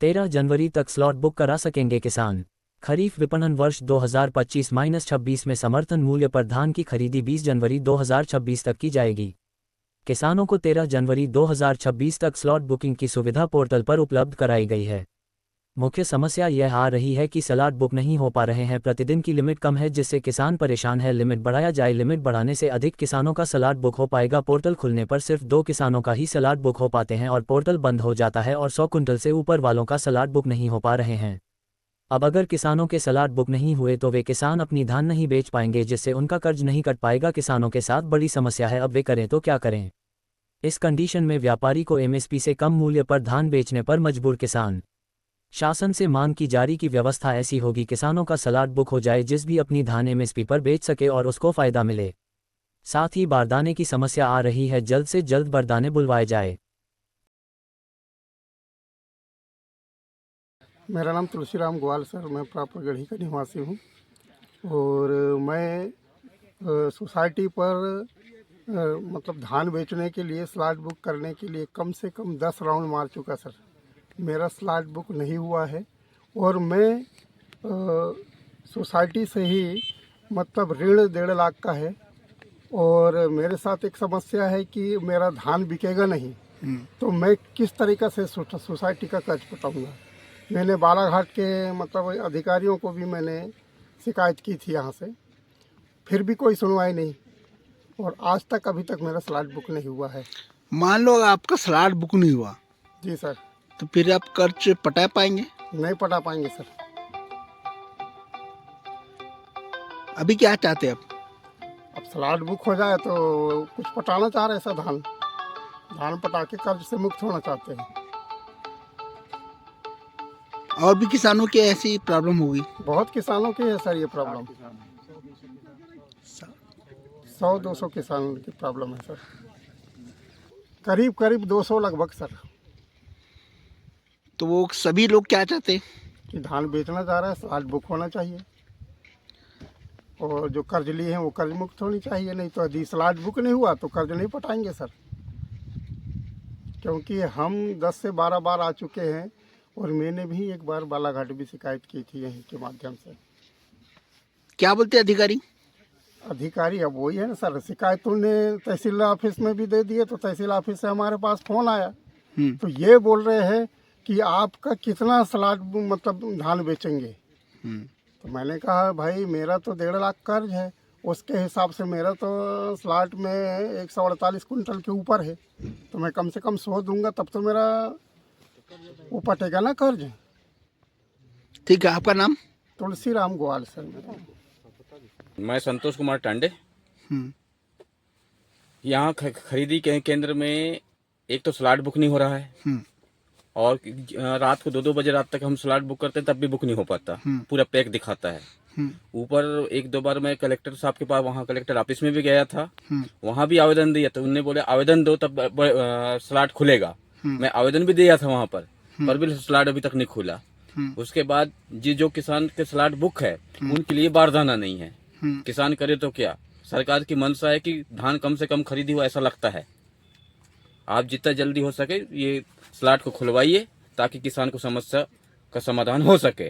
13 जनवरी तक slot book करा सकेंगे किसान। खरीफ विपणन वर्ष 2025-26 में समर्थन मूल्य पर धान की खरीदी 20 जनवरी 2026 तक की जाएगी। किसानों को 13 जनवरी 2026 तक स्लॉट बुकिंग की सुविधा पोर्टल पर उपलब्ध कराई गई है। मुख्य समस्या यह आ रही है कि स्लॉट बुक नहीं हो पा रहे हैं। प्रतिदिन की लिमिट कम है जिससे किसान परेशान है। लिमिट बढ़ाया जाए। लिमिट बढ़ाने से अधिक किसानों का स्लॉट बुक हो पाएगा। पोर्टल खुलने पर सिर्फ 2 किसानों का ही स्लॉट बुक हो पाते हैं और पोर्टल बंद हो जाता है और 100 कुंटल से ऊपर वालों का स्लॉट बुक नहीं हो पा रहे हैं। अब अगर किसानों के स्लॉट बुक नहीं हुए तो वे किसान अपनी धान नहीं बेच पाएंगे, जिससे उनका कर्ज नहीं कट पाएगा। किसानों के साथ बड़ी समस्या है। अब वे करें तो क्या करें। इस कंडीशन में व्यापारी को एमएसपी से कम मूल्य पर धान बेचने पर मजबूर किसान। शासन से मांग की जारी की व्यवस्था ऐसी होगी किसानों का स्लॉट बुक हो जाए, जिस भी अपनी धान एमएसपी पर बेच सके और उसको फायदा मिले। साथ ही बारदाने की समस्या आ रही है, जल्द से जल्द बारदाने बुलवाए जाए। मेरा नाम तुलसीराम ग्वाल सर, मैं प्रॉपर गढ़ी का निवासी हूँ और मैं सोसाइटी पर मतलब धान बेचने के लिए स्लॉट बुक करने के लिए कम से कम 10 राउंड मार चुका सर। मेरा स्लॉट बुक नहीं हुआ है और मैं सोसाइटी से ही मतलब ऋण 1.5 लाख का है और मेरे साथ एक समस्या है कि मेरा धान बिकेगा नहीं, तो मैं किस तरीक़े से सोसाइटी का कर्ज पटाऊँगा। मैंने बालाघाट के मतलब अधिकारियों को भी मैंने शिकायत की थी यहाँ से, फिर भी कोई सुनवाई नहीं और आज तक अभी तक मेरा स्लॉट बुक नहीं हुआ है। मान लो आपका स्लॉट बुक नहीं हुआ जी सर। तो फिर आप कर्ज पटा पाएंगे? नहीं पटा पाएंगे सर। अभी क्या चाहते हैं आप? अब स्लॉट बुक हो जाए तो कुछ पटाना चाह रहे हैं सर। धान पटा के कर्ज से मुक्त होना चाहते हैं। और भी किसानों की ऐसी प्रॉब्लम होगी? बहुत किसानों की है सर ये प्रॉब्लम। 100-200 किसानों की प्रॉब्लम है सर। करीब 200 लगभग सर। तो वो सभी लोग क्या चाहते हैं? कि धान बेचना चाह रहा है, स्लॉट बुक होना चाहिए और जो कर्ज लिए हैं वो कर्ज मुक्त होनी चाहिए। नहीं तो यदि स्लॉट बुक नहीं हुआ तो कर्ज नहीं पटाएंगे सर, क्योंकि हम 10 से 12 बार आ चुके हैं और मैंने भी एक बार बालाघाट भी शिकायत की थी यहीं के माध्यम से। क्या बोलते अधिकारी? अधिकारी अब वही है ना सर, शिकायत उन्हें तहसील ऑफिस में भी दे दिए तो तहसील ऑफिस से हमारे पास फ़ोन आया तो ये बोल रहे हैं कि आपका कितना स्लॉट मतलब धान बेचेंगे। तो मैंने कहा भाई मेरा तो 1.5 लाख कर्ज है, उसके हिसाब से मेरा तो स्लॉट में 148 कुंटल के ऊपर है, तो मैं कम से कम 100 दूंगा तब तो मेरा वो पटेगा ना कर्ज। ठीक है, आपका नाम? तुलसीराम ग्वाल सर मेरा। मैं संतोष कुमार टांडे। यहाँ खरीदी के केंद्र में एक तो स्लॉट बुक नहीं हो रहा है और रात को 2-2 बजे रात तक हम स्लॉट बुक करते हैं तब भी बुक नहीं हो पाता। पूरा पैक दिखाता है। ऊपर 1-2 बार मैं कलेक्टर साहब के पास वहाँ कलेक्टर ऑफिस में भी गया था, वहाँ भी आवेदन दिया तो उन्होंने बोले आवेदन दो तब स्लॉट खुलेगा। मैं आवेदन भी दिया था वहाँ पर भी स्लॉट अभी तक नहीं खुला। उसके बाद जो किसान के स्लॉट बुक है उनके लिए बारदाना नहीं है। किसान करे तो क्या। सरकार की मंशा है कि धान कम से कम खरीदी हो, ऐसा लगता है। आप जितना जल्दी हो सके ये स्लॉट को खुलवाइए ताकि किसान को समस्या का समाधान हो सके,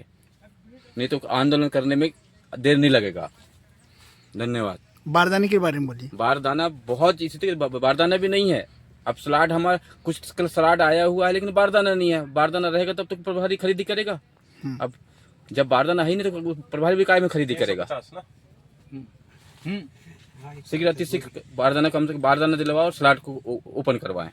नहीं तो आंदोलन करने में देर नहीं लगेगा। धन्यवाद। बारदाने के बारे में बोलिए। बारदाना बहुत स्थिति बारदाना भी नहीं है। अब स्लॉट हमारा कुछ स्लॉट आया हुआ है लेकिन बारदाना नहीं है। बारदाना रहेगा तब तो प्रभारी खरीदी करेगा। अब जब बारदाना है नहीं तो प्रभारी भी काय में खरीदी करेगा। शीघ्र बारदाना कम से कम बारदाना दिलवाओ और स्लॉट को ओपन करवाएं।